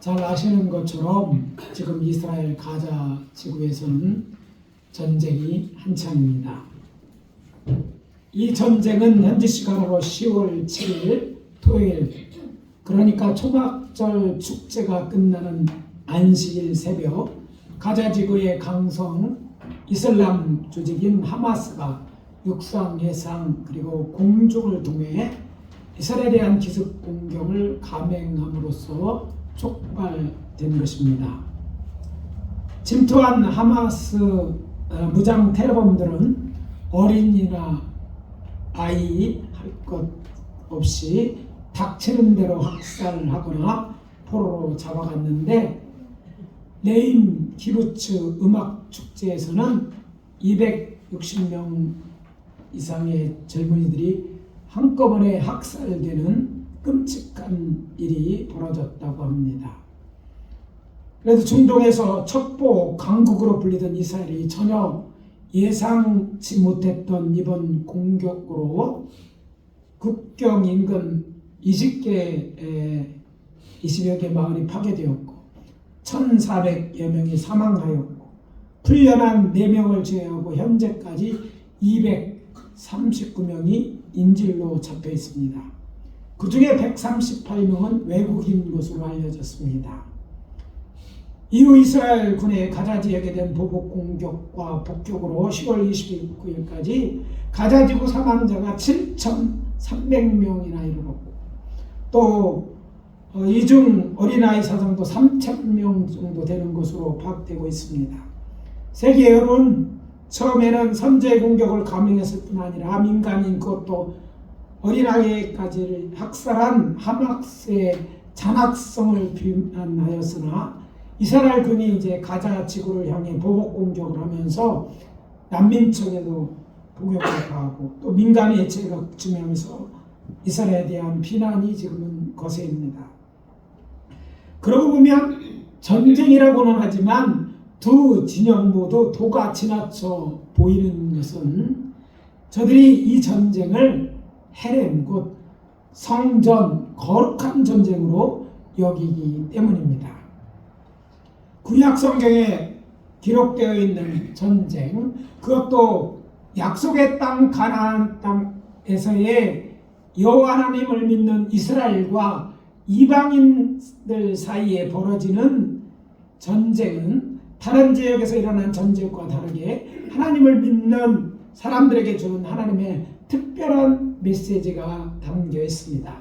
잘 아시는 것처럼 지금 이스라엘 가자 지구에서는 전쟁이 한창입니다. 이 전쟁은 현지 시간으로 10월 7일 토요일, 그러니까 초막절 축제가 끝나는 안식일 새벽, 가자 지구의 강성 이슬람 조직인 하마스가 육상, 해상 그리고 공중을 통해 이스라엘에 대한 기습 공격을 감행함으로써 촉발된 것입니다. 침투한 하마스 무장 테러범들은 어린이나 아이 할 것 없이 닥치는 대로 학살하거나 포로로 잡아갔는데, 레임 키부츠 음악 축제에서는 260명 이상의 젊은이들이 한꺼번에 학살되는 끔찍한 일이 벌어졌다고 합니다. 그래서 중동에서 첩보 강국으로 불리던 이스라엘이 전혀 예상치 못했던 이번 공격으로 국경 인근 20여 개 마을이 파괴되었고 1,400여 명이 사망하였고 풀려난 4명을 제외하고 현재까지 239명이 인질로 잡혀 있습니다. 그 중에 138명은 외국인 것으로 알려졌습니다. 이후 이스라엘 군의 가자 지역에 대한 보복 공격과 폭격으로 10월 29일까지 가자 지구 사망자가 7,300명이나 이르렀고, 또 이 중 어린아이 사상도 3,000명 정도 되는 것으로 파악되고 있습니다. 세계 여론 처음에는 선제 공격을 감행했을 뿐 아니라 민간인, 그것도 어린아이까지를 학살한 하마스의 잔악성을 비난하였으나, 이스라엘 군이 이제 가자 지구를 향해 보복 공격을 하면서 난민청에도 폭격을 가하고 또 민간인 해체가 증명하면서 이스라엘에 대한 비난이 지금은 거세입니다. 그러고 보면 전쟁이라고는 하지만 두 진영 모두 도가 지나쳐 보이는 것은 저들이 이 전쟁을 헤렘, 곧 성전, 거룩한 전쟁으로 여기기 때문입니다. 구약 성경에 기록되어 있는 전쟁, 그것도 약속의 땅 가나안 땅에서의 여호와 하나님을 믿는 이스라엘과 이방인들 사이에 벌어지는 전쟁은 다른 지역에서 일어난 전쟁과 다르게 하나님을 믿는 사람들에게 주는 하나님의 특별한 메시지가 담겨 있습니다.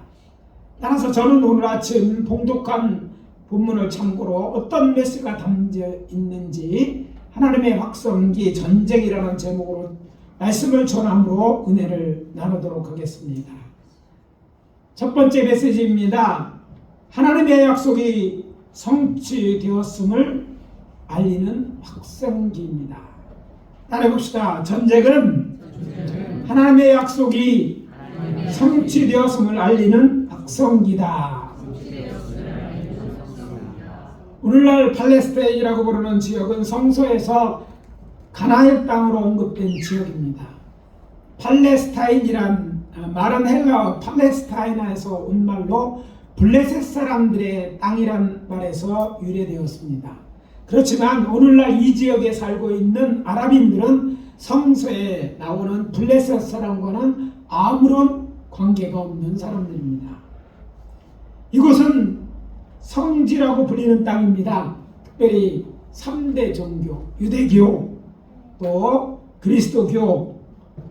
따라서 저는 오늘 아침 봉독한 본문을 참고로 어떤 메시지가 담겨 있는지 하나님의 확성기 전쟁이라는 제목으로 말씀을 전함으로 은혜를 나누도록 하겠습니다. 첫 번째 메시지입니다. 하나님의 약속이 성취되었음을 알리는 확성기입니다. 따라해봅시다. 전쟁은 하나님의 약속이 성취되었음을 알리는 확성기다. 오늘날 팔레스타인이라고 부르는 지역은 성서에서 가나안 땅으로 언급된 지역입니다. 팔레스타인이란 말은 헬라어 팔레스타이나에서 온 말로 블레셋 사람들의 땅이란 말에서 유래되었습니다. 그렇지만 오늘날 이 지역에 살고 있는 아랍인들은 성서에 나오는 블레셋 사람과는 아무런 관계가 없는 사람들입니다. 이곳은 성지라고 불리는 땅입니다. 특별히 3대 종교, 유대교, 또 그리스도교,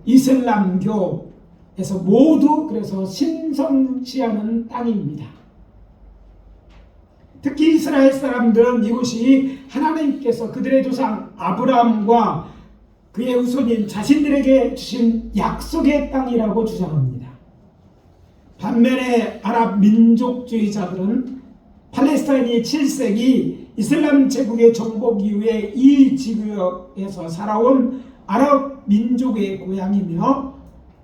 이슬람교에서 모두 그래서 신성시하는 땅입니다. 특히 이스라엘 사람들은 이곳이 하나님께서 그들의 조상 아브라함과 그의 후손인 자신들에게 주신 약속의 땅이라고 주장합니다. 반면에 아랍 민족주의자들은 팔레스타인이 7세기 이슬람 제국의 정복 이후에 이 지구에서 살아온 아랍 민족의 고향이며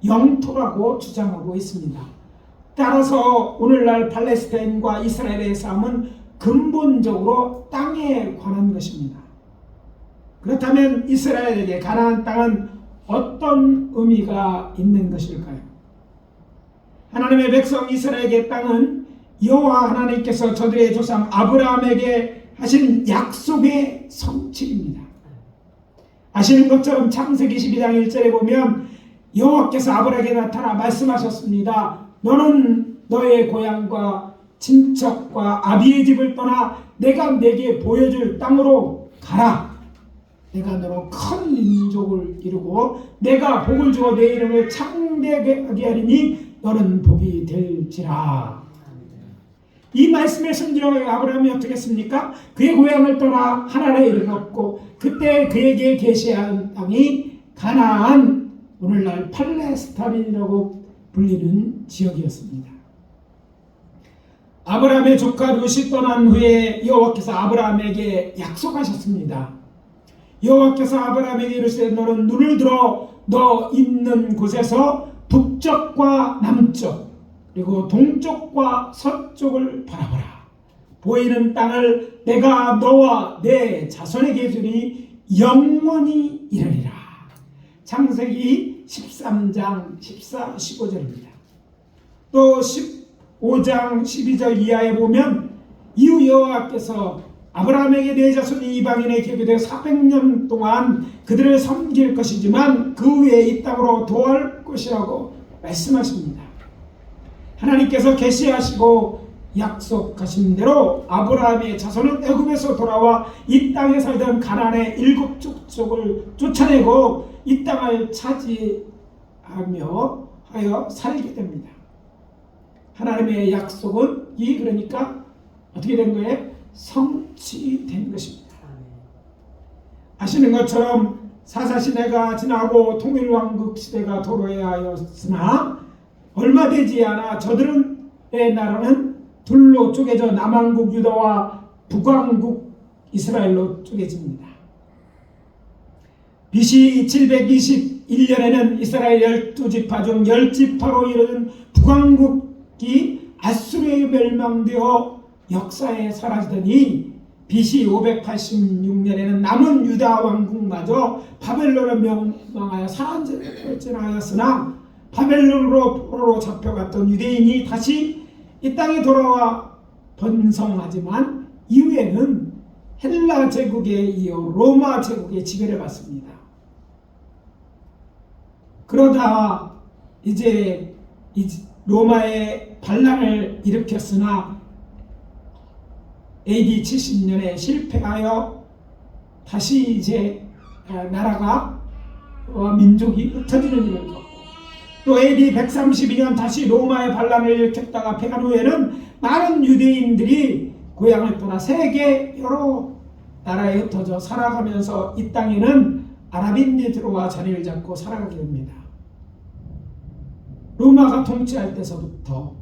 영토라고 주장하고 있습니다. 따라서 오늘날 팔레스타인과 이스라엘의 싸움은 근본적으로 땅에 관한 것입니다. 그렇다면 이스라엘에게 가나안 땅은 어떤 의미가 있는 것일까요? 하나님의 백성 이스라엘의 땅은 여호와 하나님께서 저들의 조상 아브라함에게 하신 약속의 성취입니다. 아시는 것처럼 창세기 12장 1절에 보면 여호와께서 아브라함에게 나타나 말씀하셨습니다. 너는 너의 고향과 친척과 아비의 집을 떠나 내가 내게 보여줄 땅으로 가라. 내가 너로 큰 민족을 이루고 내가 복을 주어 내 이름을 창대하게 하리니 너는 복이 될지라. 이 말씀의 순종을 아브라함이 어떻게 했습니까? 그의 고향을 떠나 하나님에 이르렀고 그때 그에게 계시한 땅이 가나안, 오늘날 팔레스타인이라고 불리는 지역이었습니다. 아브라함의 조카 롯이 떠난 후에 여호와께서 아브라함에게 약속하셨습니다. 여호와께서 아브라함에게 이르시되 너는 눈을 들어 너 있는 곳에서 북쪽과 남쪽 그리고 동쪽과 서쪽을 바라보라. 보이는 땅을 내가 너와 내 자손에게 주니 영원히 이르리라. 창세기 13장 14, 15절입니다. 또 15장 12절 이하에 보면 이후 여호와께서 아브라함에게 내 자손이 이방인의 계급되어 400년 동안 그들을 섬길 것이지만 그 후에 이 땅으로 도할 것이라고 말씀하십니다. 하나님께서 계시하시고 약속하신 대로 아브라함의 자손은 애굽에서 돌아와 이 땅에 살던 가나안의 7 족속을 쫓아내고 이 땅을 차지하며 하여 살게 됩니다. 하나님의 약속은 그러니까 어떻게 된 거예요? 성취된 것입니다. 아시는 것처럼 사사시대가 지나고 통일왕국 시대가 도래하여 하였으나 얼마 되지 않아 저들의 나라는 둘로 쪼개져 남왕국 유다와 북왕국 이스라엘로 쪼개집니다. BC 721년에는 이스라엘 12지파 중 10지파로 이루어진 북왕국이 아수르에 멸망되어 역사에 사라지더니 BC 586년에는 남은 유다 왕국마저 바벨론에 멸망하여 사라지하였으나 바벨론으로 포로로 잡혀갔던 유대인이 다시 이 땅에 돌아와 번성하지만 이후에는 헬라 제국에 이어 로마 제국의 지배를 받습니다. 그러다 이제 로마의 반란을 일으켰으나 AD 70년에 실패하여 다시 이제 나라가 민족이 흩어지는 일을 겪고 또 AD 132년 다시 로마의 반란을 일으켰다가 패한 후에는 많은 유대인들이 고향을 떠나 세계 여러 나라에 흩어져 살아가면서 이 땅에는 아랍인들이 들어와 자리를 잡고 살아가게 됩니다. 로마가 통치할 때서부터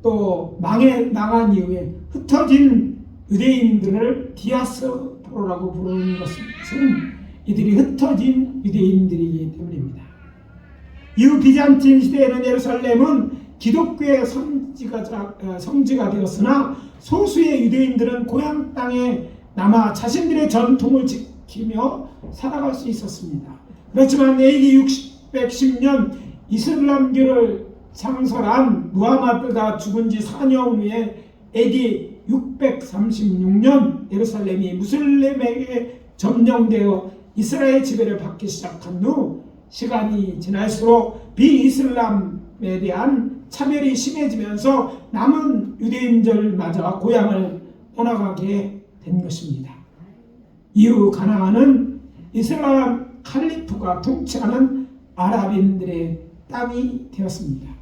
또 망한 이후에 흩어진 유대인들을 디아스포라고 부르는 것은 이들이 흩어진 유대인들이기 때문입니다. 이후 비잔틴 시대에는 예루살렘은 기독교의 성지가 되었으나 소수의 유대인들은 고향 땅에 남아 자신들의 전통을 지키며 살아갈 수 있었습니다. 그렇지만 AD 610년 이슬람교를 창설한 무하마드가 죽은 지 4년 후에 AD 636년 예루살렘이 무슬림에게 점령되어 이스라엘 지배를 받기 시작한 후 시간이 지날수록 비이슬람에 대한 차별이 심해지면서 남은 유대인들마저 고향을 떠나가게 된 것입니다. 이후 가나안은 이슬람 칼리프가 통치하는 아랍인들의 땅이 되었습니다.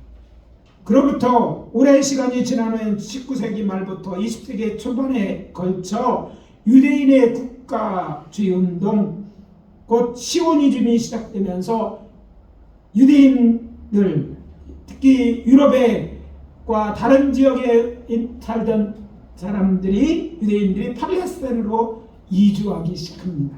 그로부터 오랜 시간이 지난 후에 19세기 말부터 20세기 초반에 걸쳐 유대인의 국가주의 운동 곧 시오니즘이 시작되면서 유대인들 특히 유럽과 다른 지역에 살던 유대인들이 팔레스타인으로 이주하기 시작합니다.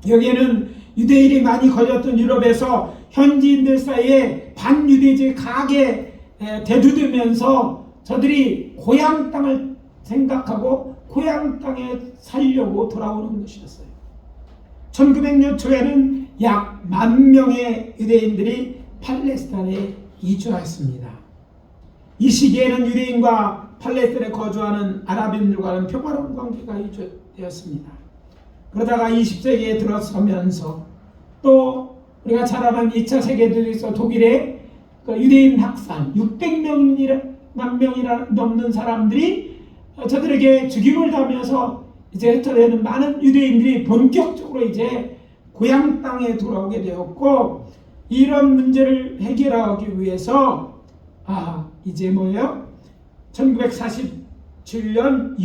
여기에는 유대인이 많이 거렸던 유럽에서 현지인들 사이에 반유대주의 강하게 대두되면서 저들이 고향 땅을 생각하고 고향 땅에 살려고 돌아오는 것이었어요. 1900년 초에는 약 10,000명의 유대인들이 팔레스타인에 이주하였습니다. 이 시기에는 유대인과 팔레스타인에 거주하는 아랍인들과는 평화로운 관계가 유지되었습니다. 그러다가 20세기에 들어서면서 또 우리가 잘 아는 2차 세계대전에서 독일의 유대인 학살 600만 명이나 넘는 사람들이 저들에게 죽임을 당하면서 이제 흩어내는 많은 유대인들이 본격적으로 이제 고향 땅에 돌아오게 되었고, 이런 문제를 해결하기 위해서 이제 뭐예요? 1947년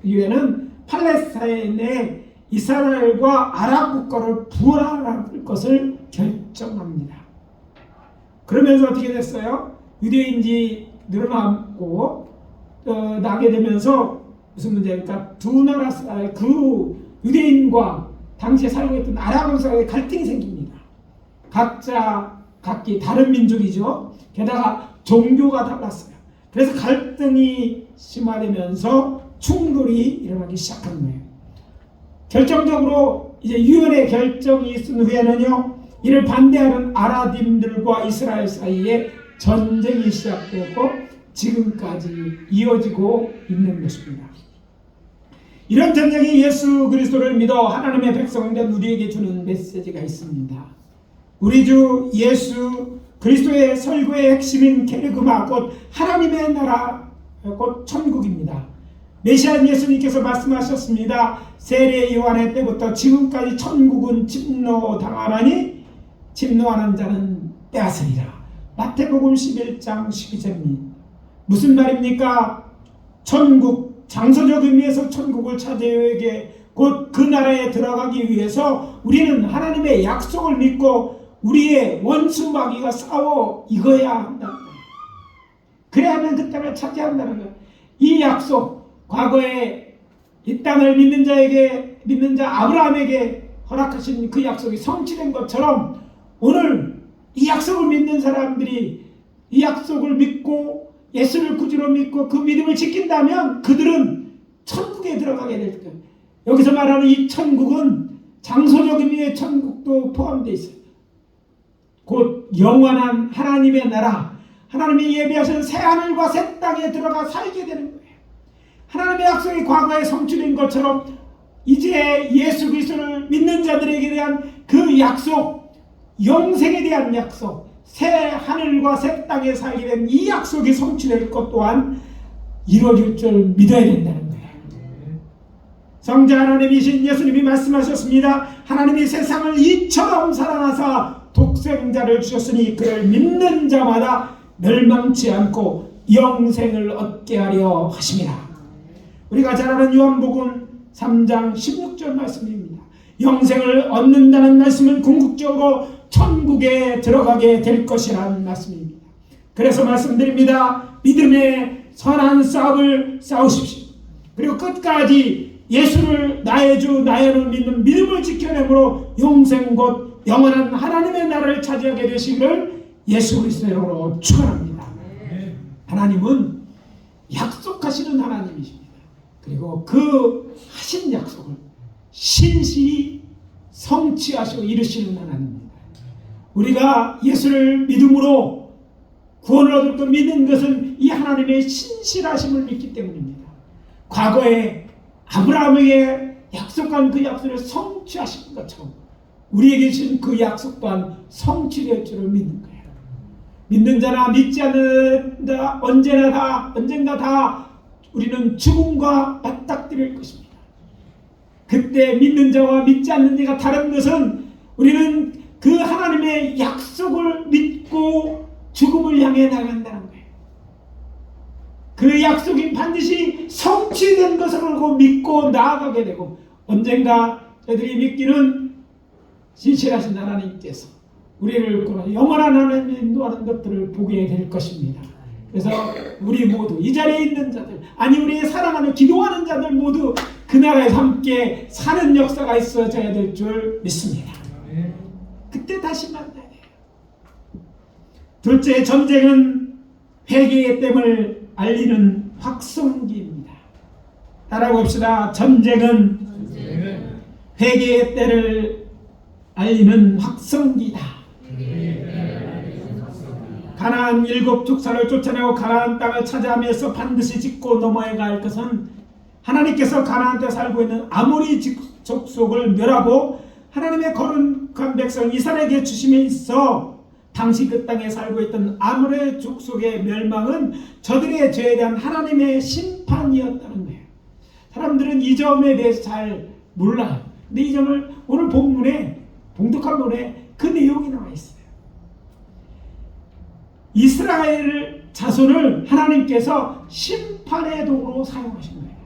유엔은 팔레스타인의 이스라엘과 아랍 국가를 부활할 것을 결정합니다. 그러면서 어떻게 됐어요? 유대인이 늘어나고 나게 되면서 무슨 문제입니까? 두 나라 사이 그 유대인과 당시에 살고 있던 아랍 사이에 갈등이 생깁니다. 각기 다른 민족이죠. 게다가 종교가 달랐어요. 그래서 갈등이 심화되면서 충돌이 일어나기 시작한 거예요. 결정적으로 이제 유엔의 결정이 있은 후에는요, 이를 반대하는 아랍인들과 이스라엘 사이에 전쟁이 시작되었고 지금까지 이어지고 있는 것입니다. 이런 전쟁이 예수 그리스도를 믿어 하나님의 백성된 우리에게 주는 메시지가 있습니다. 우리 주 예수 그리스도의 설교의 핵심인 게르그마, 곧 하나님의 나라, 곧 천국입니다. 메시아 예수님께서 말씀하셨습니다. 세례 요한의 때부터 지금까지 천국은 침노당하나니 침노하는 자는 빼앗으리라. 마태복음 11장 12절입니다. 무슨 말입니까? 천국, 장소적 의미에서 천국을 차지하게 곧 그 나라에 들어가기 위해서 우리는 하나님의 약속을 믿고 우리의 원수 마귀가 싸워 이거야 한다는 거예요. 그래야만 그 땅을 차지한다는 거예요. 이 약속, 과거에 이 땅을 믿는 자 아브라함에게 허락하신 그 약속이 성취된 것처럼 오늘 이 약속을 믿는 사람들이 이 약속을 믿고 예수를 구주로 믿고 그 믿음을 지킨다면 그들은 천국에 들어가게 될 거예요. 여기서 말하는 이 천국은 장소적 의미의 천국도 포함되어 있어요. 곧 영원한 하나님의 나라, 하나님이 예비하신 새 하늘과 새 땅에 들어가 살게 되는 거예요. 하나님의 약속이 과거에 성취된 것처럼 이제 예수 그리스도를 믿는 자들에게 대한 그 약속, 영생에 대한 약속, 새 하늘과 새 땅에 살게 된 이 약속이 성취될 것 또한 이루어질 줄 믿어야 된다는 거예요. 성자 하나님이신 예수님이 말씀하셨습니다. 하나님이 세상을 이처럼 사랑하사 독생자를 주셨으니 그를 믿는 자마다 멸망치 않고 영생을 얻게 하려 하심이라. 우리가 잘 아는 요한복음 3장 16절 말씀입니다. 영생을 얻는다는 말씀은 궁극적으로 천국에 들어가게 될 것이라는 말씀입니다. 그래서 말씀드립니다. 믿음의 선한 싸움을 싸우십시오. 그리고 끝까지 예수를 나의 주 나의 를 믿는 믿음을 지켜내므로 영생 곧 영원한 하나님의 나라를 차지하게 되시기를 예수 그리스도의 이름으로 축원합니다. 하나님은 약속하시는 하나님이십니다. 그리고 그 하신 약속을 신실히 성취하시고 이루시는 하나님입니다. 우리가 예수를 믿음으로 구원을 얻을 것 믿는 것은 이 하나님의 신실하심을 믿기 때문입니다. 과거에 아브라함에게 약속한 그 약속을 성취하신 것처럼 우리에게 주신 그 약속 또한 성취될 줄을 믿는 거예요. 믿는 자나 믿지 않는 자 언젠가 다 우리는 죽음과 맞닥뜨릴 것입니다. 그때 믿는 자와 믿지 않는 자가 다른 것은 우리는 그 하나님의 약속을 믿고 죽음을 향해 나간다는 거예요. 그 약속이 반드시 성취된 것을 알고 믿고 나아가게 되고 언젠가 저희들이 믿기는 신실하신 하나님께서 우리를 꾸려 영원한 하나님의 인도하는 것들을 보게 될 것입니다. 그래서 우리 모두 이 자리에 있는 자들, 아니 우리의 사랑하는 기도하는 자들 모두 그 나라에서 함께 사는 역사가 있어져야 될 줄 믿습니다. 그때 다시 만나야 돼요. 둘째, 전쟁은 회개의 땜을 알리는 확성기입니다. 따라봅시다. 전쟁은 회개의 때를 알리는 확성기다. 가나안 7 족속을 쫓아내고 가나안 땅을 차지하면서 반드시 짚고 넘어야 할 것은 하나님께서 가나안 땅에 살고 있는 아모리 족속을 멸하고 하나님의 거룩한 백성 이스라엘에게 주심에 있어 당시 그 땅에 살고 있던 아모리 족속의 멸망은 저들의 죄에 대한 하나님의 심판이었다는 거예요. 사람들은 이 점에 대해서 잘 몰라요. 근데 이 점을 오늘 본문에 봉독한 본에 그 내용이 나와 있어요. 이스라엘 자손을 하나님께서 심판의 도구로 사용하신 거예요.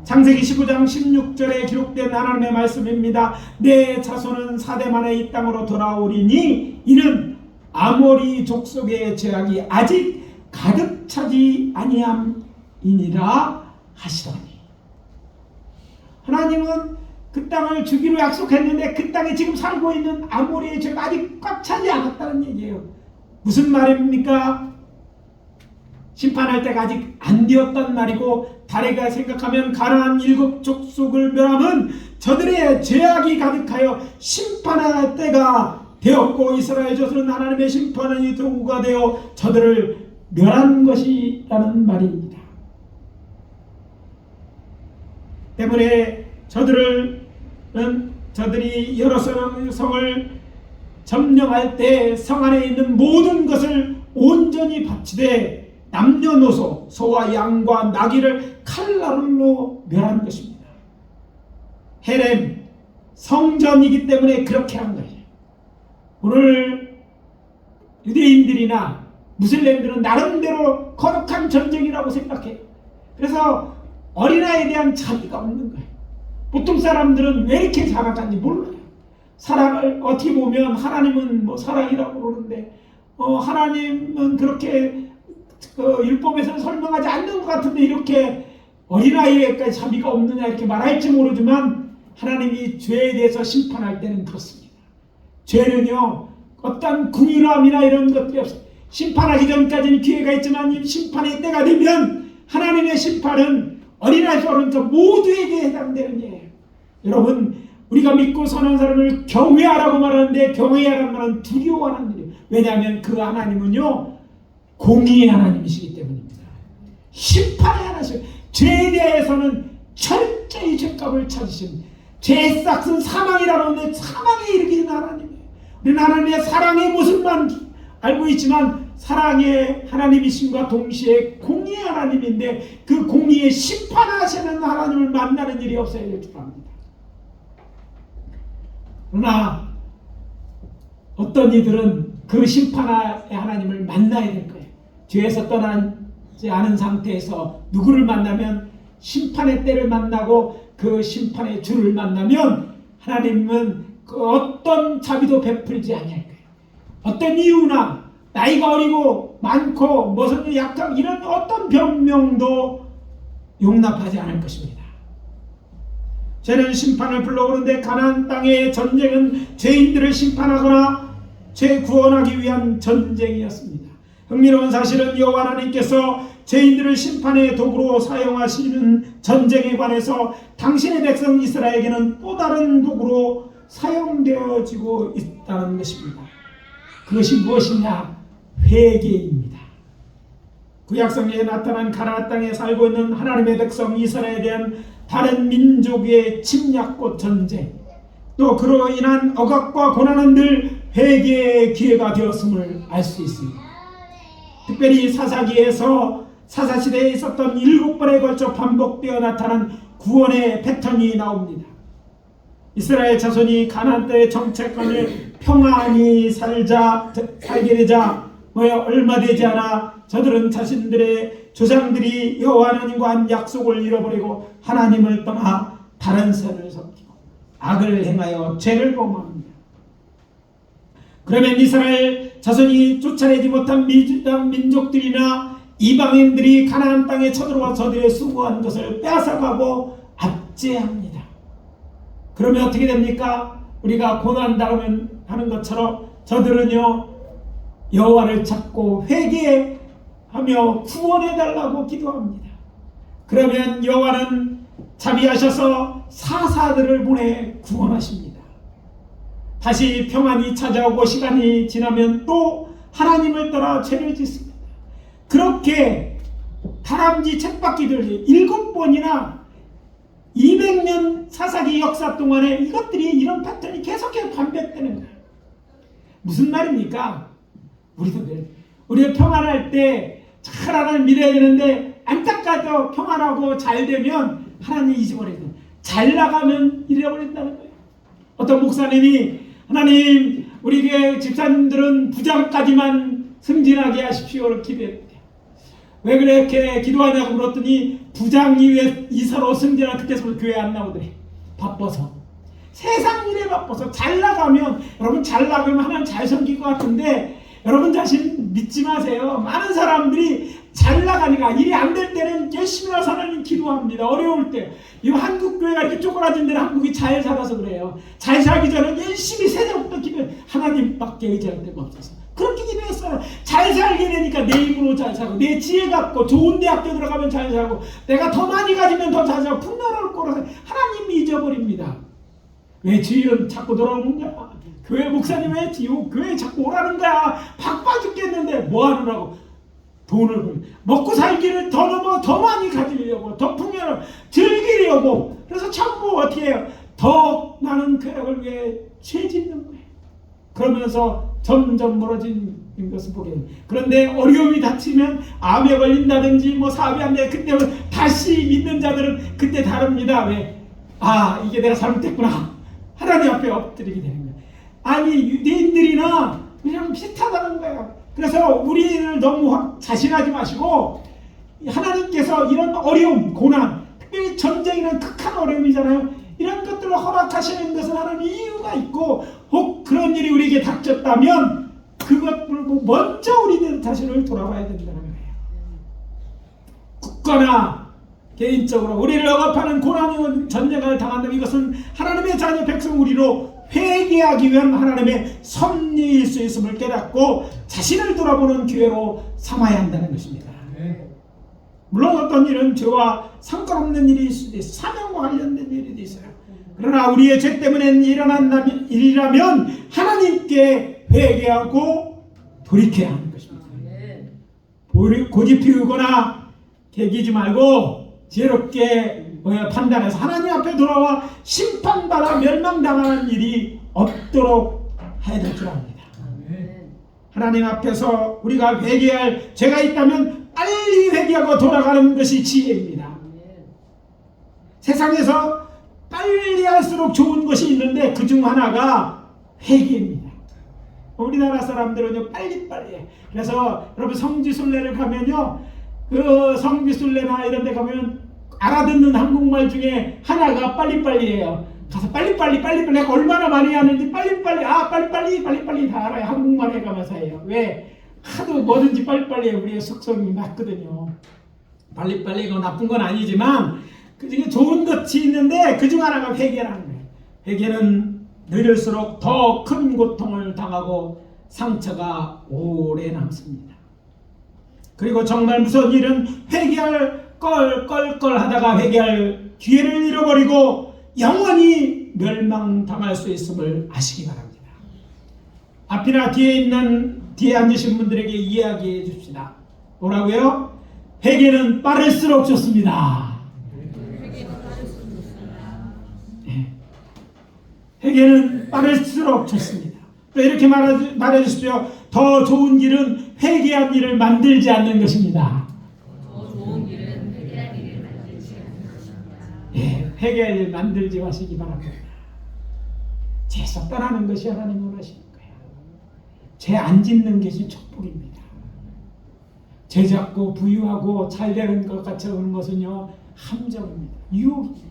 창세기 15장 16절에 기록된 하나님의 말씀입니다. 내 자손은 4대 만에 이 땅으로 돌아오리니 이는 아모리 족속의 죄악이 아직 가득 차지 아니함이니라 하시더니, 하나님은 그 땅을 주기로 약속했는데 그 땅에 지금 살고 있는 아모리의 죄가 아직 꽉 차지 않았다는 얘기예요. 무슨 말입니까? 심판할 때가 아직 안 되었단 말이고, 다리가 생각하면 가나안 7 족속을 멸하면 저들의 죄악이 가득하여 심판할 때가 되었고 이스라엘 자손은 하나님의 심판의 도구가 되어 저들을 멸한 것이라는 말입니다. 때문에 저들이 여러 성을 점령할 때 성 안에 있는 모든 것을 온전히 바치되 남녀노소, 소와 양과 나귀를 칼날로 멸한 것입니다. 헤렘, 성전이기 때문에 그렇게 한 거예요. 오늘 유대인들이나 무슬림들은 나름대로 거룩한 전쟁이라고 생각해요. 그래서 어린아이에 대한 자비가 없는 거예요. 보통 사람들은 왜 이렇게 자각한지 몰라요. 사랑을 어떻게 보면 하나님은 뭐 사랑이라고 그러는데 하나님은 그렇게 율법에서는 설명하지 않는 것 같은데 이렇게 어린아이에까지 자비가 없느냐 이렇게 말할지 모르지만 하나님이 죄에 대해서 심판할 때는 그렇습니다. 죄는요 어떤 궁유함이나 이런 것들이 없어요. 심판하기 전까지는 기회가 있지만 심판의 때가 되면 하나님의 심판은 어린아이부터 모두에게 해당되는 예예요. 여러분, 우리가 믿고 선한 사람을 경외하라고 말하는데 경외하라는 말은 두려워하는 일이에요. 왜냐하면 그 하나님은요 공의의 하나님이시기 때문입니다. 심판의 하나님, 죄에 대해서는 철저히 죄값을 찾으신, 죄의 싹은 사망이라고 하는데 사망에 이르기는 하나님이에요. 우리는 하나님의 사랑의 모습만 알고 있지만 사랑의 하나님이심과 동시에 공의의 하나님인데 그 공의에 심판하시는 하나님을 만나는 일이 없어야 될 줄 압니다. 그러나 어떤 이들은 그 심판의 하나님을 만나야 될 거예요. 죄에서 떠나지 않은 상태에서 누구를 만나면 심판의 때를 만나고 그 심판의 주를 만나면 하나님은 그 어떤 자비도 베풀지 아니할 거예요. 어떤 이유나 나이가 어리고 많고 무슨 약간 이런 어떤 변명도 용납하지 않을 것입니다. 죄는 심판을 불러오는데 가나안 땅의 전쟁은 죄인들을 심판하거나 죄 구원하기 위한 전쟁이었습니다. 흥미로운 사실은 여호와 하나님께서 죄인들을 심판의 도구로 사용하시는 전쟁에 관해서 당신의 백성 이스라엘에게는 또 다른 도구로 사용되어지고 있다는 것입니다. 그것이 무엇이냐? 회개입니다. 구약성경에 나타난 가나안 땅에 살고 있는 하나님의 백성 이스라엘에 대한 다른 민족의 침략과 전쟁, 또 그로 인한 억압과 고난은 늘 회개의 기회가 되었음을 알 수 있습니다. 특별히 사사시대에 있었던 7번에 걸쳐 반복되어 나타난 구원의 패턴이 나옵니다. 이스라엘 자손이 가나안 땅의 정착권을 평안히 살게 되자 얼마 되지 않아 저들은 자신들의 조상들이 여호와 하나님과 한 약속을 잃어버리고 하나님을 떠나 다른 선을 섬기고 악을 행하여 죄를 범합니다. 그러면 이스라엘 자손이 쫓아내지 못한 민족들이나 이방인들이 가나안 땅에 쳐들어와 저들의 수고한 것을 빼앗아가고 압제합니다. 그러면 어떻게 됩니까? 우리가 고난당하면 하는 것처럼 저들은요 여호와를 찾고 회개하며 구원해달라고 기도합니다. 그러면 여호와는 자비하셔서 사사들을 보내 구원하십니다. 다시 평안이 찾아오고 시간이 지나면 또 하나님을 떠나 죄를 짓습니다. 그렇게 다람쥐 쳇바퀴들 7번이나 200년 사사기 역사 동안에 이것들이 이런 패턴이 계속해서 반복되는 거예요. 무슨 말입니까? 우리가 평안할 때 잘 하나님 믿어야 되는데 안타까워도 평안하고 잘 되면 하나님 잊어버려요. 잘 나가면 잃어버린다는 거예요. 어떤 목사님이 하나님 우리 교회 집사님들은 부장까지만 승진하게 하십시오를 기도했대요. 왜 그렇게 기도하냐고 물었더니 부장이 왜 이사로 승진하는 그때서부터 교회 안 나오더래. 바빠서. 세상 일에 바빠서. 잘 나가면 여러분 잘 나가면 하나님 잘 섬길 것 같은데 여러분 자신 믿지 마세요. 많은 사람들이 잘 나가니까 일이 안 될 때는 열심히 와서 하나님 기도합니다. 어려울 때. 이 한국 교회가 이렇게 쪼그라진 데는 한국이 잘 살아서 그래요. 잘 살기 전에 열심히 새벽부터 기도해. 하나님밖에 의지할 데가 없어서. 그렇게 기도했어요. 잘 살게 되니까 내 힘으로 잘 살고 내 지혜 갖고 좋은 대학교 들어가면 잘 살고 내가 더 많이 가지면 더 잘 살고 풍요로울 거라서 하나님이 잊어버립니다. 왜 주일은 자꾸 돌아오는 거야? 교회 목사님 왜 교회에 자꾸 오라는 거야? 바빠 죽겠는데 뭐 하느라고? 돈을 벌 먹고 살기를 더 넘어 더 많이 가지려고 더 풍요를 즐기려고. 그래서 전부 어떻게 해요? 더 많은 쾌락을 위해 죄 짓는 거예요. 그러면서 점점 멀어진 것을 보게 됩니다. 그런데 어려움이 닥치면 암에 걸린다든지 뭐 사업이 안 돼. 그때 다시 믿는 자들은 그때 다릅니다. 왜? 아, 이게 내가 잘못했구나. 하나님 앞에 엎드리게 되는 거예요. 아니 유대인들이나 그냥 비슷하다는 거예요. 그래서 우리를 너무 자신하지 마시고 하나님께서 이런 어려움, 고난, 특별히 전쟁이라는 극한 어려움이잖아요. 이런 것들을 허락하시는 것은 하나님 이유가 있고 혹 그런 일이 우리에게 닥쳤다면 그것을 먼저 우리들 자신을 돌아봐야 된다는 거예요. 국가나 개인적으로 우리를 억압하는 고난이고 전쟁을 당한다면 이것은 하나님의 자녀 백성 우리로 회개하기 위한 하나님의 섭리일 수 있음을 깨닫고 자신을 돌아보는 기회로 삼아야 한다는 것입니다. 물론 어떤 일은 죄와 상관없는 일일 수도 있어요. 사명과 관련된 일이 있어요. 그러나 우리의 죄 때문에 일어난 일이라면 하나님께 회개하고 돌이켜야 하는 것입니다. 고집 피우거나 개기지 말고 지혜롭게 판단해서 하나님 앞에 돌아와 심판받아 멸망당하는 일이 없도록 해야 될 줄 압니다. 하나님 앞에서 우리가 회개할 죄가 있다면 빨리 회개하고 돌아가는 것이 지혜입니다. 세상에서 빨리 할수록 좋은 것이 있는데 그중 하나가 회개입니다. 우리나라 사람들은요 빨리빨리 해. 그래서 여러분 성지순례를 가면요 그 성지순례나 이런 데 가면 알아듣는 한국말 중에 하나가 빨리빨리예요. 가서 빨리빨리 내가 얼마나 많이 하는지 빨리빨리 다 알아요. 한국말에 가면서 해요. 왜? 하도 뭐든지 빨리빨리 해요. 우리의 속성이 맞거든요. 빨리빨리 이거 나쁜 건 아니지만 그중에 좋은 것이 있는데 그중 하나가 회개라는 거예요. 회개는 느릴수록 더 큰 고통을 당하고 상처가 오래 남습니다. 그리고 정말 무서운 일은 회개할 걸 하다가 회개할 기회를 잃어버리고 영원히 멸망당할 수 있음을 아시기 바랍니다. 앞이나 뒤에 앉으신 분들에게 이야기해 줍시다. 뭐라고요? 회개는 빠를수록 좋습니다. 회개는 빠를수록 좋습니다. 또 이렇게 말해 주십시오. 더 좋은 길은 회개한 일을 만들지 않는 것입니다. 회개할 일 만들지 마시기 바랍니다. 죄에서 떠나는 것이 하나님 원하시는 거예요. 죄 안 짓는 것이 축복입니다. 죄 잡고 부유하고 잘 되는 것 같이 오는 것은요 함정입니다. 유혹입니다.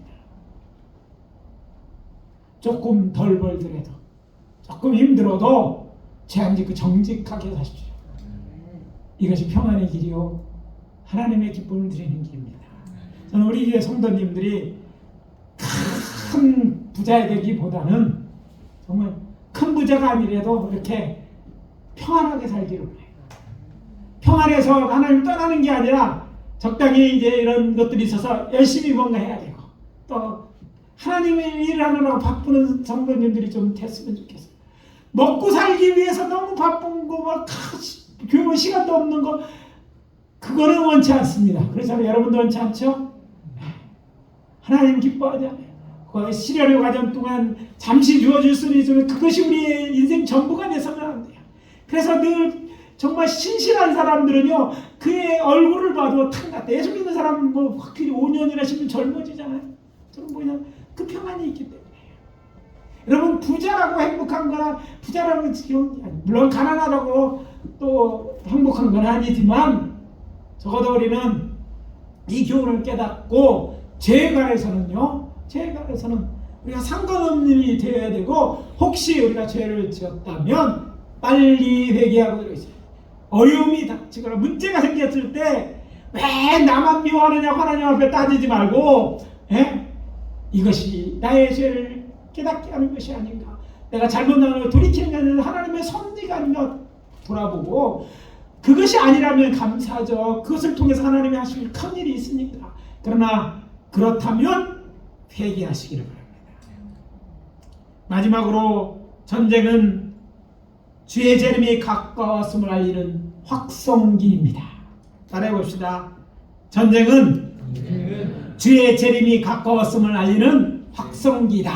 조금 덜 벌더라도 조금 힘들어도 죄 안 짓고 정직하게 사십시오. 이것이 평안의 길이요 하나님의 기쁨을 드리는 길입니다. 저는 우리 교회 성도님들이 큰 부자 되기보다는 정말 큰 부자가 아니라도 이렇게 평안하게 살기를 바라요. 평안해서 하나님 떠나는 게 아니라 적당히 이제 이런 것들이 있어서 열심히 뭔가 해야 되고 또 하나님의 일을 하느라고 바쁘는 성도님들이 좀 됐으면 좋겠어요. 먹고 살기 위해서 너무 바쁜 거, 막 교회 시간도 없는 거, 그거는 원치 않습니다. 그렇잖아요. 여러분도 원치 않죠? 하나님 기뻐하잖아요. 그 시련의 과정 동안 잠시 주어질 수는 있지만 그것이 우리의 인생 전부가 돼서는 안 돼요. 그래서 늘 정말 신실한 사람들은요, 그의 얼굴을 봐도 탕같다. 예수 믿는 사람 뭐 확실히 5년이나 10년 젊어지잖아요. 저는 뭐냐, 그 평안이 있기 때문에. 여러분, 부자라고 행복한 거나 부자라고 물론 가난하다고 또 행복한 건 아니지만, 적어도 우리는 이 교훈을 깨닫고 죄에 관해서는요, 우리가 상관없는 일이 되어야 되고, 혹시 우리가 죄를 지었다면 빨리 회개하고 그러죠. 어려움이 닥치거나 문제가 생겼을 때 왜 나만 미워하느냐 하나님 앞에 따지지 말고, 이것이 나의 죄를 깨닫게 하는 것이 아닌가, 내가 잘못 나가는 걸 돌이키는 게 아니라 하나님의 섭리가 아닌가 돌아보고, 그것이 아니라면 감사하죠. 그것을 통해서 하나님이 하실 큰 일이 있으니까. 그러나 그렇다면 회개하시기를 바랍니다. 마지막으로, 전쟁은 주의 재림이 가까웠음을 알리는 확성기입니다. 따라해 봅시다. 전쟁은 주의 재림이 가까웠음을 알리는 확성기다.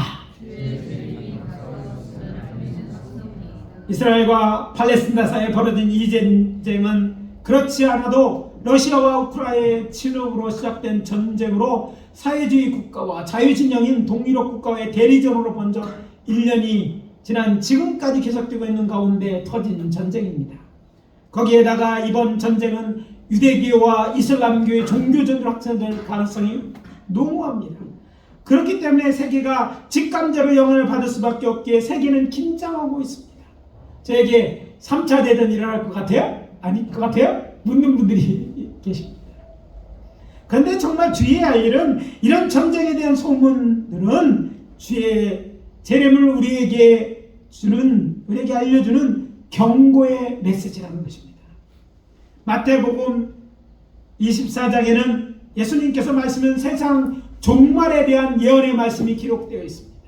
이스라엘과 팔레스티나 사이에 벌어진 이 전쟁은 그렇지 않아도 러시아와 우크라이나의 침략으로 시작된 전쟁으로 사회주의 국가와 자유진영인 동유럽 국가의 대리전으로 번져 1년이 지난 지금까지 계속되고 있는 가운데 터진 전쟁입니다. 거기에다가 이번 전쟁은 유대교와 이슬람교의 종교전으로 확산될 가능성이 농후합니다. 그렇기 때문에 세계가 직감적으로 영향을 받을 수밖에 없기에 세계는 긴장하고 있습니다. 저에게 3차 대전이 일어날 것 같아요? 아닐 것 같아요? 묻는 분들이 계십니다. 그런데 정말 주의해야 할 일은, 이런 전쟁에 대한 소문들은 주의 재림을 우리에게 알려주는 경고의 메시지라는 것입니다. 마태복음 24장에는 예수님께서 말씀은 세상 종말에 대한 예언의 말씀이 기록되어 있습니다.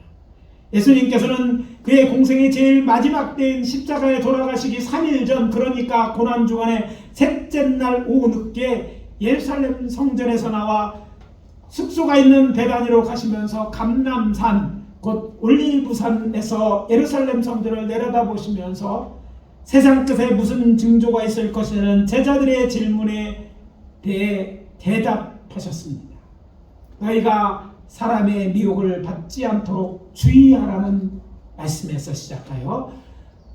예수님께서는 그의 공생의 제일 마지막 때인 십자가에 돌아가시기 3일 전, 그러니까 고난주간의 셋째 날 오후 늦게 예루살렘 성전에서 나와 숙소가 있는 베다니로 가시면서 감람산 곧 올리브산에서 예루살렘 성전을 내려다보시면서 세상 끝에 무슨 징조가 있을 것이라는 제자들의 질문에 대해 대답하셨습니다. 너희가 사람의 미혹을 받지 않도록 주의하라는 말씀에서 시작하여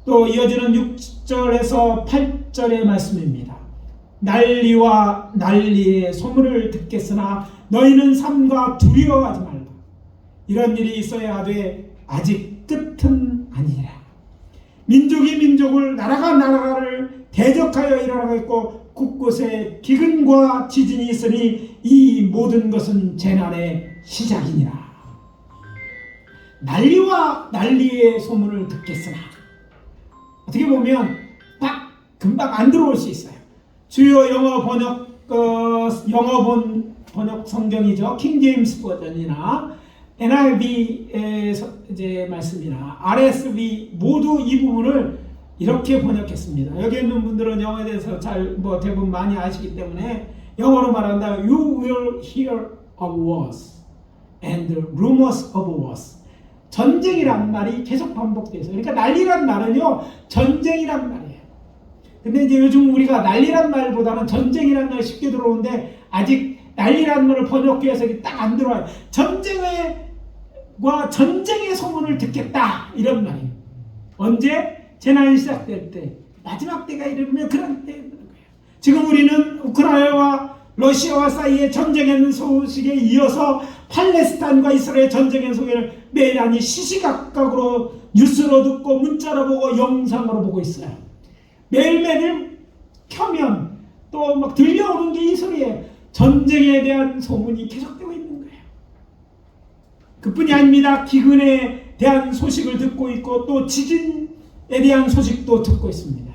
또 이어지는 6절에서 8절의 말씀입니다. 난리와 난리의 소문을 듣겠으나 너희는 삼가 두려워하지 말라. 이런 일이 있어야 하되 아직 끝은 아니라. 민족이 민족을, 나라가 나라를 대적하여 일어나겠고 곳곳에 기근과 지진이 있으니 이 모든 것은 재난의 시작이니라. 난리와 난리의 소문을 듣겠으나, 어떻게 보면 딱 금방 안 들어올 수 있어요. 주요 영어 번역 성경이죠. 킹 제임스 버전이나 NIV의 이제 말씀이나 RSV 모두 이 부분을 이렇게 번역했습니다. 여기 있는 분들은 영어에 대해서 잘 대부분 많이 아시기 때문에 영어로 말한다. You will hear of wars and rumors of wars. 전쟁이란 말이 계속 반복돼서, 그러니까 난리란 말은요 전쟁이란 말이에요. 근데 이제 요즘 우리가 난리란 말보다는 전쟁이란 말이 쉽게 들어오는데, 아직 난리란 말을 번역해서 딱 안 들어와요. 전쟁의 소문을 듣겠다, 이런 말이에요. 언제? 재난이 시작될 때, 마지막 때가 이르면 그런 때인 거예요. 지금 우리는 우크라이나와 러시아와 사이의 전쟁의 소식에 이어서 팔레스타인과 이스라엘 전쟁의 소식을 매일 아니 시시각각으로 뉴스로 듣고 문자로 보고 영상으로 보고 있어요. 매일매일 켜면 또 막 들려오는 게 이 소리예요. 전쟁에 대한 소문이 계속되고 있는 거예요. 그뿐이 아닙니다. 기근에 대한 소식을 듣고 있고 또 지진에 대한 소식도 듣고 있습니다.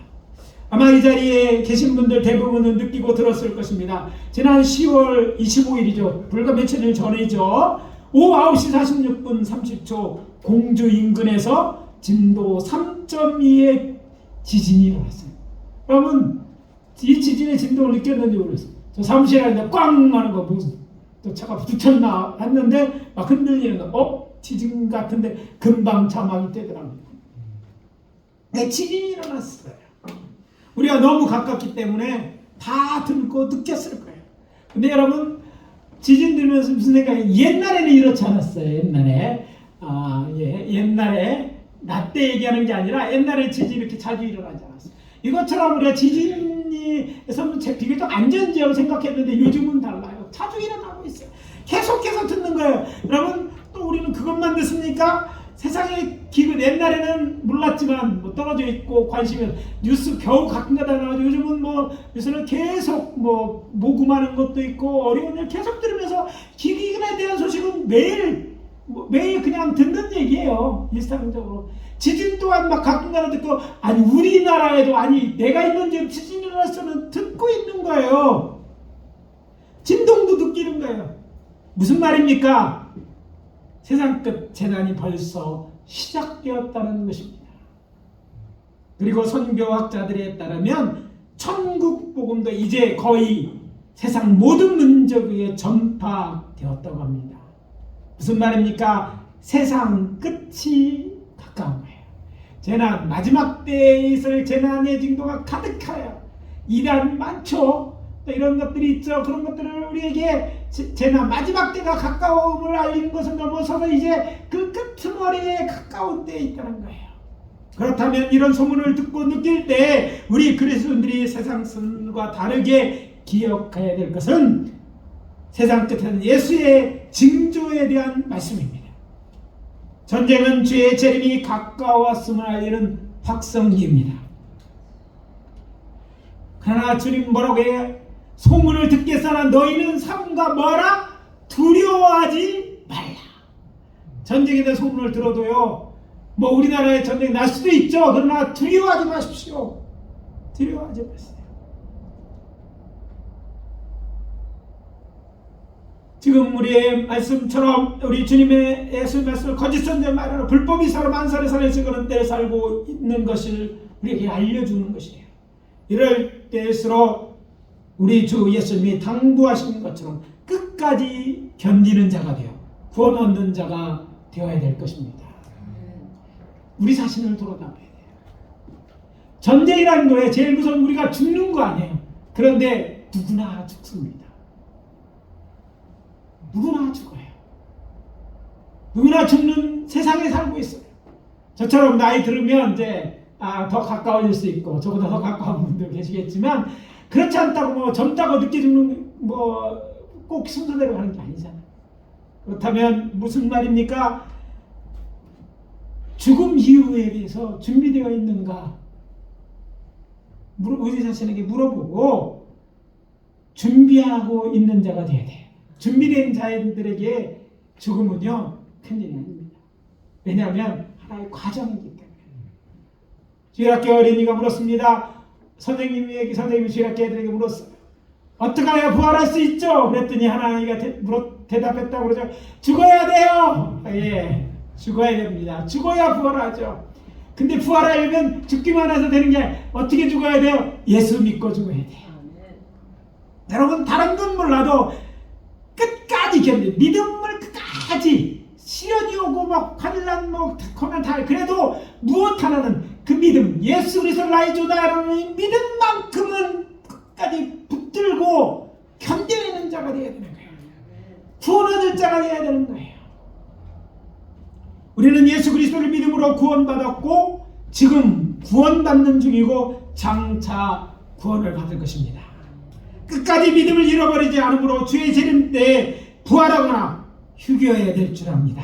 아마 이 자리에 계신 분들 대부분은 느끼고 들었을 것입니다. 지난 10월 25일이죠. 불과 며칠 전이죠. 오후 9시 46분 30초 공주 인근에서 진도 3.2의 지진이 일어났어요. 여러분 이 지진의 진동을 느꼈는지 모르겠어요. 저 사무실에 있는데 꽝 하는 거 무슨 또 차가 붙였나 했는데 막 흔들리는 거 지진 같은데 금방 자막이 떼더라고요. 네, 지진이 일어났어요. 우리가 너무 가깝기 때문에 다 들고 느꼈을 거예요. 근데 여러분 지진 들면서 무슨 생각이 옛날에는 이렇지 않았어요. 옛날에 나 때 얘기하는 게 아니라 옛날에 지진이 이렇게 자주 일어나지 않았어요. 이것처럼 우리가 지진에서 비교적 안전지역 생각했는데 요즘은 달라요. 자주 일어나고 있어요. 계속해서 듣는 거예요. 여러분 또 우리는 그것만 듣습니까? 세상의 기근 옛날에는 몰랐지만 뭐 떨어져 있고 관심이 뉴스 겨우 가끔가다 나와서 요즘은 뭐 뉴스는 계속 뭐 모금하는 것도 있고 어려운 일 계속 들으면서 기근에 대한 소식은 매일 그냥 듣는 얘기예요. 일상적으로 지진 또한 막 가끔가다 듣고 아니 우리나라에도 아니 내가 있는 지금 지진이 일어났으면 듣고 있는 거예요. 진동도 느끼는 거예요. 무슨 말입니까? 세상 끝 재난이 벌써 시작되었다는 것입니다. 그리고 선교학자들에 따르면 천국 복음도 이제 거의 세상 모든 민족에 전파되었다고 합니다. 무슨 말입니까? 세상 끝이 가까운 거예요. 재난, 마지막 때에 있을 재난의 징조가 가득해요. 이단 많죠. 이런 것들이 있죠. 그런 것들을 우리에게 재난 마지막 때가 가까움을 알리는 것을 넘어서서 이제 그 끄트머리에 가까운 때에 있다는 거예요. 그렇다면 이런 소문을 듣고 느낄 때 우리 그리스도인들이 세상 선과 다르게 기억해야 될 것은 세상 끝에는 예수의 징조에 대한 말씀입니다. 전쟁은 주의 재림이 가까웠음을 알리는 확성기입니다. 그러나 주님 뭐라고 해요? 소문을 듣겠으나 너희는 삼가 뭐라? 두려워하지 말라. 전쟁에 대한 소문을 들어도요, 뭐 우리나라에 전쟁이 날 수도 있죠. 그러나 두려워하지 마십시오. 두려워하지 마세요. 지금 우리의 말씀처럼 우리 주님의 예수의 말씀을 거짓 선지자 말하는 불법이 사람 만살에 살에 그런 때를 살고 있는 것을 우리에게 알려주는 것이에요. 이럴 때일수록 우리 주 예수님이 당부하신 것처럼 끝까지 견디는 자가 되어 구원 얻는 자가 되어야 될 것입니다. 우리 자신을 돌아다봐야 돼요. 전쟁이라는 거에 제일 무서운 우리가 죽는 거 아니에요. 그런데 누구나 죽습니다. 누구나 죽어요. 누구나 죽는 세상에 살고 있어요. 저처럼 나이 들으면 이제 더 가까워질 수 있고 저보다 더 가까운 분들 계시겠지만 그렇지 않다고 뭐 젊다고 늦게 죽는 뭐 꼭 순서대로 하는 게 아니잖아요. 그렇다면 무슨 말입니까? 죽음 이후에 대해서 준비되어 있는가? 우리 자신에게 물어보고 준비하고 있는 자가 되어야 돼요. 준비된 자들에게 죽음은요 큰일이 아닙니다. 왜냐하면 하나의 과정이기 때문에. 주일학교 어린이가 물었습니다. 선생님이 주일학교 애들에게 물었어요. 어떻게 해야 부활할 수 있죠? 그랬더니 하나님이 대답했다고 그러죠. 죽어야 돼요. 예, 죽어야 됩니다. 죽어야 부활하죠. 근데 부활하려면 죽기만 해서 되는 게 어떻게 죽어야 돼요? 예수 믿고 죽어야 돼요. 여러분 다른 건 몰라도 끝까지 견뎌. 믿음을 끝까지 시련이 오고 막 환난 뭐 고난 다 그래도 무엇 하나는 그 믿음 예수 그리스도 나의 주다라는 믿음만큼은 끝까지 붙들고 견뎌내는 자가 되어야 되는 거예요. 구원 얻을 자가 되어야 되는 거예요. 우리는 예수 그리스도를 믿음으로 구원받았고 지금 구원받는 중이고 장차 구원을 받을 것입니다. 끝까지 믿음을 잃어버리지 않으므로 주의 재림 때에 부활하거나 휴교해야 될 줄 압니다.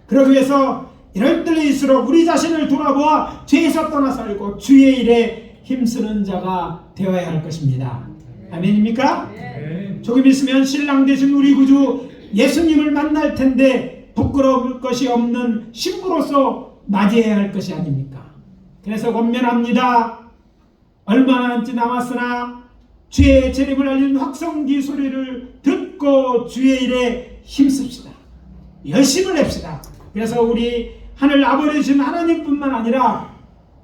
그러기 위해서 이럴 때일수록 우리 자신을 돌아보아 죄에서 떠나 살고 주의 일에 힘쓰는 자가 되어야 할 것입니다. 아멘입니까? 네. 조금 있으면 신랑 되신 우리 구주 예수님을 만날 텐데 부끄러울 것이 없는 신부로서 맞이해야 할 것이 아닙니까? 그래서 권면합니다. 얼마나 남지 남았으나 주의 재림을 알리는 확성기 소리를 듣고 주의 일에 힘씁시다. 열심을 냅시다. 그래서 우리 하늘 아버지신 하나님뿐만 아니라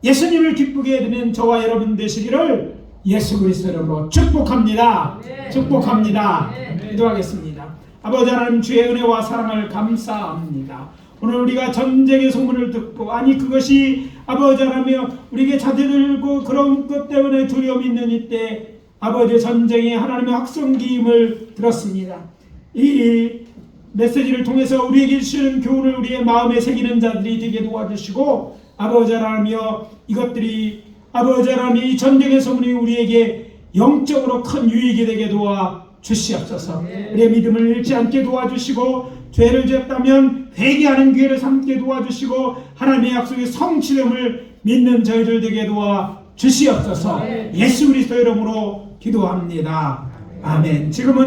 예수님을 기쁘게 해드리는 저와 여러분 되시기를 예수 그리스도 이름으로 축복합니다. 축복합니다. 기도하겠습니다. 아버지 하나님, 주의 은혜와 사랑을 감사합니다. 오늘 우리가 전쟁의 소문을 듣고, 아니 그것이 아버지 하나님 우리에게 자제들고 그런 것 때문에 두려움이 있는 이때 아버지 전쟁의 하나님의 확성기임을 들었습니다. 이 메시지를 통해서 우리에게 주시는 교훈을 우리의 마음에 새기는 자들이 되게 도와주시고, 아버지 하나님이여 이것들이 아버지 하나님 이 전쟁의 소문이 우리에게 영적으로 큰 유익이 되게 도와주시옵소서. 우리의 믿음을 잃지 않게 도와주시고, 죄를 지었다면 회개하는 기회를 삼게 도와주시고, 하나님의 약속의 성취됨을 믿는 저희들 되게 도와주시옵소서. 예수 그리스도 이름으로 기도합니다. 아멘. 지금은